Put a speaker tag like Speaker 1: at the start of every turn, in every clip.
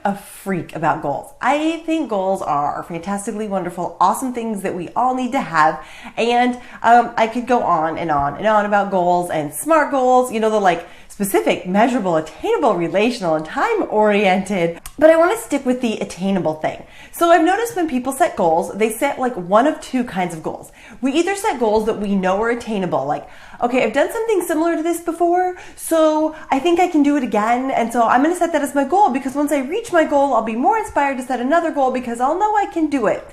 Speaker 1: a freak about goals. I think goals are fantastically wonderful, awesome things that we all need to have. And I could go on and on and on about goals and SMART goals, you know, the like specific, measurable, attainable, relational, and time-oriented. But I want to stick with the attainable thing. So I've noticed when people set goals, they set like one of two kinds of goals. We either set goals that we know are attainable, like, okay, I've done something similar to this before, so I think I can do it again. And so I'm going to set that as my goal, because once I reach my goal, I'll be more inspired to set another goal because I'll know I can do it.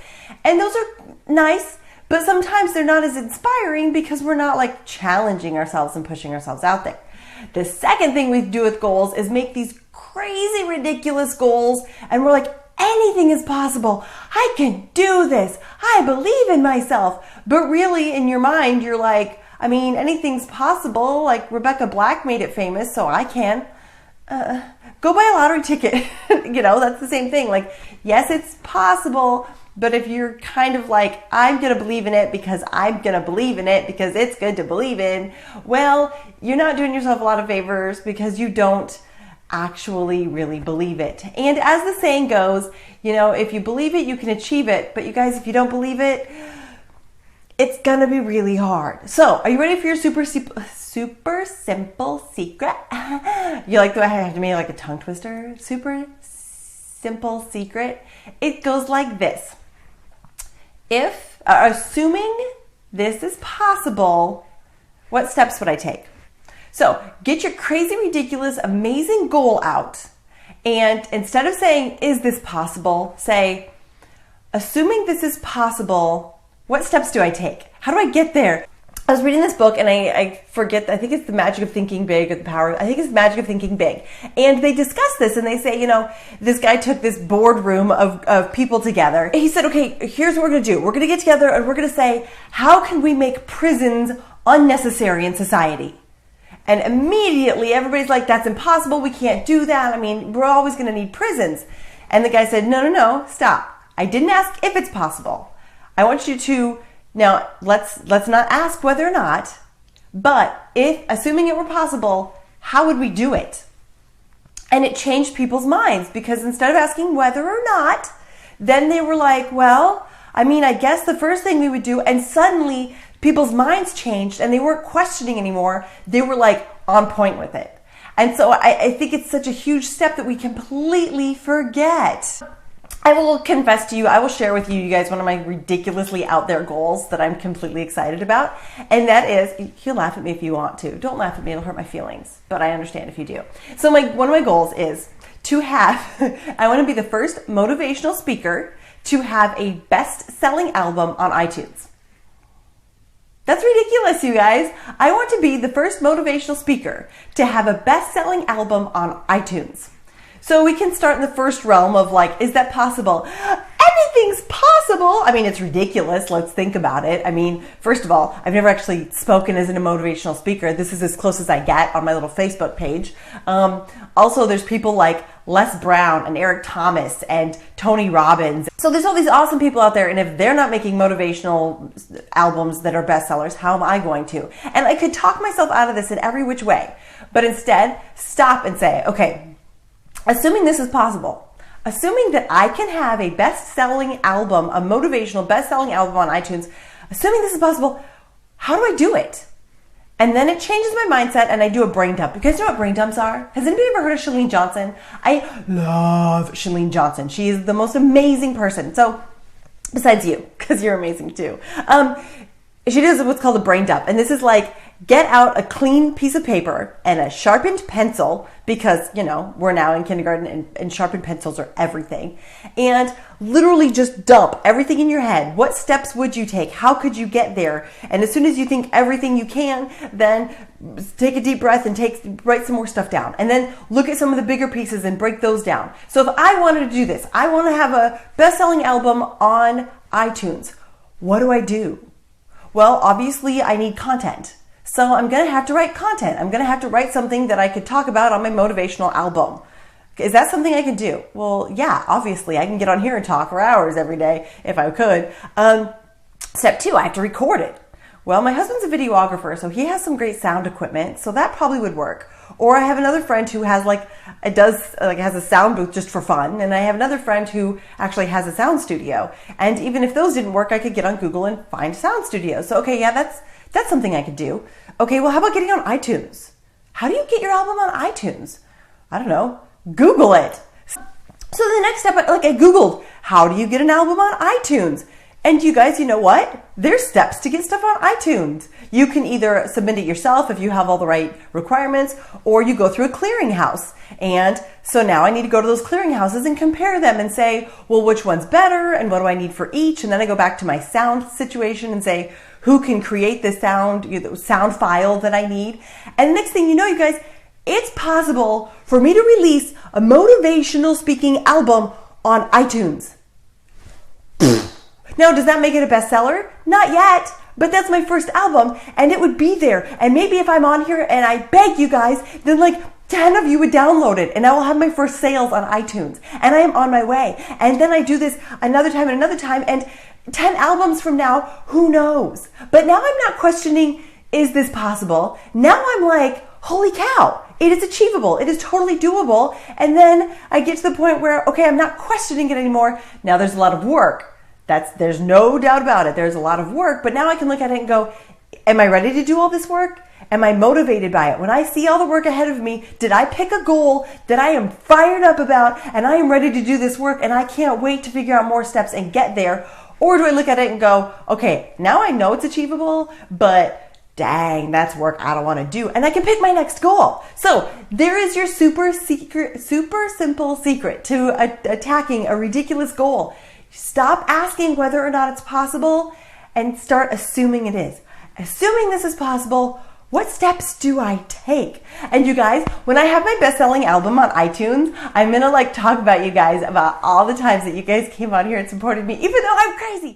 Speaker 1: And those are nice, but sometimes they're not as inspiring because we're not like challenging ourselves and pushing ourselves out there. The second thing we do with goals is make these crazy, ridiculous goals, and we're like, anything is possible. I can do this. I believe in myself. But really, in your mind, you're like, I mean, anything's possible. Like Rebecca Black made it famous, so I can. Go buy a lottery ticket. You know, that's the same thing. Like, yes, it's possible. But if you're kind of like, I'm going to believe in it because I'm going to believe in it because it's good to believe in, well, you're not doing yourself a lot of favors because you don't actually really believe it. And as the saying goes, you know, if you believe it, you can achieve it. But you guys, if you don't believe it, it's going to be really hard. So are you ready for your super simple secret? You like the way I have to make like a tongue twister? Super simple secret. It goes like this. If, assuming this is possible, what steps would I take? So get your crazy, ridiculous, amazing goal out. And instead of saying, is this possible? Say, assuming this is possible, what steps do I take? How do I get there? I was reading this book and I forget, I think it's The Magic of Thinking Big, or The Power, I think it's The Magic of Thinking Big. And they discuss this and they say, you know, this guy took this boardroom of people together. He said, okay, here's what we're going to do. We're going to get together and we're going to say, how can we make prisons unnecessary in society? And immediately everybody's like, that's impossible. We can't do that. I mean, we're always going to need prisons. And the guy said, no, stop. I didn't ask if it's possible. I want you to, now let's not ask whether or not, but if, assuming it were possible, how would we do it? And it changed people's minds, because instead of asking whether or not, then they were like, well, I mean, I guess the first thing we would do, and suddenly people's minds changed and they weren't questioning anymore. They were like on point with it. And so I think it's such a huge step that we completely forget. I will confess to you, I will share with you guys one of my ridiculously out there goals that I'm completely excited about. And that is, you'll laugh at me if you want to. Don't laugh at me, it'll hurt my feelings. But I understand if you do. So one of my goals is to have, I want to be the first motivational speaker to have a best-selling album on iTunes. That's ridiculous, you guys. I want to be the first motivational speaker to have a best-selling album on iTunes. So we can start in the first realm of like, is that possible? Anything's possible. I mean, it's ridiculous. Let's think about it. I mean, first of all, I've never actually spoken as a motivational speaker. This is as close as I get on my little Facebook page. Also, there's people like Les Brown and Eric Thomas and Tony Robbins. So there's all these awesome people out there. And if they're not making motivational albums that are bestsellers, how am I going to? And I could talk myself out of this in every which way. But instead, stop and say, okay, assuming this is possible, assuming that I can have a best-selling album, a motivational best-selling album on iTunes, assuming this is possible, how do I do it? And then it changes my mindset and I do a brain dump. You guys know what brain dumps are? Has anybody ever heard of Chalene Johnson? I love Chalene Johnson. She is the most amazing person. So, besides you, because you're amazing too. She does what's called a brain dump. And this is like, get out a clean piece of paper and a sharpened pencil, because, you know, we're now in kindergarten and sharpened pencils are everything. And literally just dump everything in your head. What steps would you take? How could you get there? And as soon as you think everything you can, then take a deep breath and write some more stuff down. And then look at some of the bigger pieces and break those down. So if I wanted to do this, I want to have a best-selling album on iTunes. What do I do? Well, obviously I need content. So I'm going to have to write content. I'm going to have to write something that I could talk about on my motivational album. Is that something I can do? Well, yeah, obviously I can get on here and talk for hours every day if I could. Step 2, I have to record it. Well, my husband's a videographer, so he has some great sound equipment, so that probably would work. Or I have another friend who has has a sound booth just for fun, and I have another friend who actually has a sound studio. And even if those didn't work, I could get on Google and find a sound studio. So okay, yeah, that's something I could do. Okay, well, how about getting on iTunes? How do you get your album on iTunes? I don't know. Google it. So the next step, I Googled, how do you get an album on iTunes? And you guys, you know what? There's steps to get stuff on iTunes. You can either submit it yourself if you have all the right requirements, or you go through a clearinghouse. And so now I need to go to those clearinghouses and compare them and say, well, which one's better and what do I need for each? And then I go back to my sound situation and say, who can create the sound file that I need? And the next thing you know, you guys, it's possible for me to release a motivational speaking album on iTunes. Now, does that make it a bestseller? Not yet, but that's my first album and it would be there. And maybe if I'm on here and I beg you guys, then 10 of you would download it and I will have my first sales on iTunes and I am on my way. And then I do this another time and another time, and 10 albums from now, who knows? But now I'm not questioning, is this possible? Now I'm like, holy cow, it is achievable. It is totally doable. And then I get to the point where, okay, I'm not questioning it anymore. Now there's a lot of work. There's no doubt about it. There's a lot of work, but now I can look at it and go, am I ready to do all this work? Am I motivated by it? When I see all the work ahead of me, did I pick a goal that I am fired up about and I am ready to do this work and I can't wait to figure out more steps and get there? Or do I look at it and go, okay, now I know it's achievable, but dang, that's work I don't want to do. And I can pick my next goal. So there is your super simple secret to attacking a ridiculous goal. Stop asking whether or not it's possible and start assuming it is. Assuming this is possible, what steps do I take? And you guys, when I have my best-selling album on iTunes, I'm going to talk about you guys about all the times that you guys came on here and supported me, even though I'm crazy.